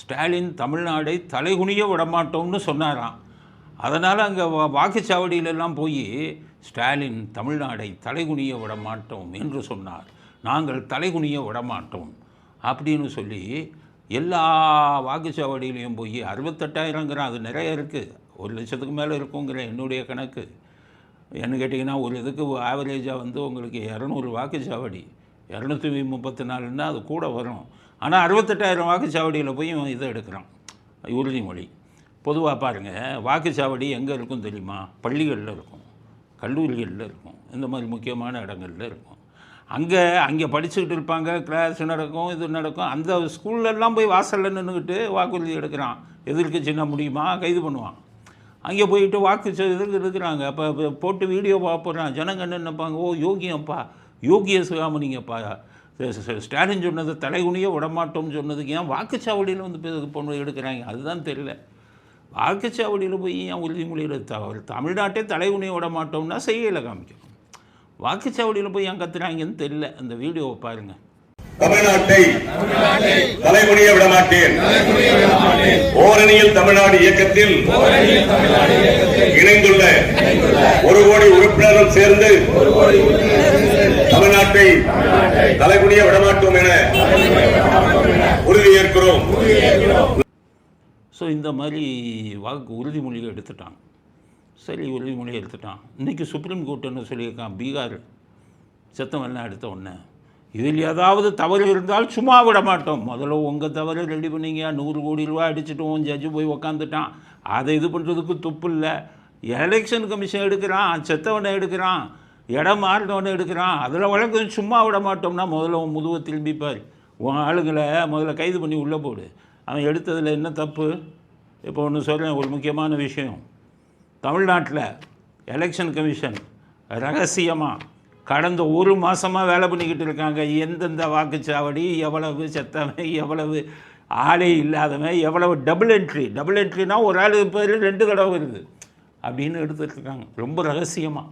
ஸ்டாலின் தமிழ்நாடை தலைகுனிய விடமாட்டோம்னு சொன்னாராம். அதனால் அங்கே வாக்குச்சாவடியிலெல்லாம் போய் ஸ்டாலின் தமிழ்நாடை தலைகுனிய விடமாட்டோம் என்று சொன்னார், நாங்கள் தலைகுனிய விடமாட்டோம் அப்படின்னு சொல்லி எல்லா வாக்குச்சாவடியிலையும் போய் 68,000ங்கிற அது நிறைய இருக்குது, 1,00,000க்கு மேலே இருக்குங்கிற என்னுடைய கணக்கு. என்ன கேட்டிங்கன்னா ஒரு இதுக்கு ஆவரேஜாக உங்களுக்கு 200 வாக்குச்சாவடி, 234ன்னா அது கூட வரும். ஆனால் 68,000 வாக்குச்சாவடியில் போய் இதை எடுக்கிறான் உறுதிமொழி. பொதுவாக பாருங்கள், வாக்குச்சாவடி எங்கே இருக்கும் தெரியுமா? பள்ளிகளில் இருக்கும், கல்லூரிகளில் இருக்கும், இந்த மாதிரி முக்கியமான இடங்களில் இருக்கும். அங்கே படிச்சுக்கிட்டு இருப்பாங்க, கிளாஸ் நடக்கும், இது நடக்கும். அந்த ஸ்கூல்லெல்லாம் போய் வாசலில் நின்றுக்கிட்டு வாக்குறுதி எடுக்கிறான். எதிர்க்கட்சினா முடியுமா? கைது பண்ணுவான். அங்கே போயிட்டு வாக்கு இதுக்கு இருக்கிறாங்க. அப்போ போட்டு வீடியோ பார்ப்போறான். ஜனங்க என்ன நினைப்பாங்க, ஓ யோகியப்பா, யோகிய சிகாமணிங்கப்பா, ஸ்டாலின் சொன்னது தலைகுனிய விடமாட்டோம்னு சொன்னதுக்கு ஏன் வாக்குச்சாவடியில் பொண்ணு எடுக்கிறாங்க? அதுதான் தெரியல. வாக்குச்சாவடியில் போய் ஏன் உறுதிமொழி எடுத்தால் தமிழ்நாட்டே தலைகுனிய விடமாட்டோம்னா செய்யலை காமிக்கணும். வாக்குச்சாவடியில் போய் ஏன் கத்துறாங்கன்னு தெரியல. அந்த வீடியோவை பாருங்கள். தமிழ்நாட்டை தலைகுனிய விடமாட்டேன். ஓரணியில் தமிழ்நாடு இயக்கத்தில் இணைந்துள்ள 1 கோடி உறுப்பினர்கள் சேர்ந்து தமிழ்நாட்டை தலைகுனிய விடமாட்டோம் என உறுதியேற்கிறோம். ஸோ இந்த மாதிரி உறுதிமொழியை எடுத்துட்டான். சரி, உறுதிமொழியை எடுத்துட்டான். இன்றைக்கி சுப்ரீம் கோர்ட் என்ன சொல்லியிருக்கான், பீகார் செத்தவெல்லாம் எடுத்த உடனே இதில் ஏதாவது தவறு இருந்தால் சும்மா விட மாட்டோம். முதல்ல உங்கள் தவறு ரெடி பண்ணிங்க, 100 கோடி ரூபா அடிச்சுட்டோம், ஜட்ஜு போய் உக்காந்துட்டான். அதை இது பண்ணுறதுக்கு துப்பு இல்லை. எலெக்ஷன் கமிஷன் எடுக்கிறான், செத்தவனை எடுக்கிறான், இடம் மாறினவனை எடுக்கிறான், அதில் வழக்கு சும்மா விட மாட்டோம்னா முதல்ல உன் முதுவை திரும்பிப்பார். உன் ஆளுங்களை முதல்ல கைது பண்ணி உள்ளே போடு. அவன் எடுத்ததில் என்ன தப்பு? இப்போ ஒன்று சொல்கிறேன், ஒரு முக்கியமான விஷயம். தமிழ்நாட்டில் எலெக்ஷன் கமிஷன் ரகசியமாக கடந்த 1 மாதமாக வேலை பண்ணிக்கிட்டு இருக்காங்க. எந்தெந்த வாக்குச்சாவடி, எவ்வளவு செத்தவன், எவ்வளவு ஆளே இல்லாதவன், எவ்வளவு டபுள் என்ட்ரினா ஒரு ஆள் பேர் 2 தடவை வருது அப்படின்னு எடுத்துகிட்டு இருக்காங்க, ரொம்ப ரகசியமாக.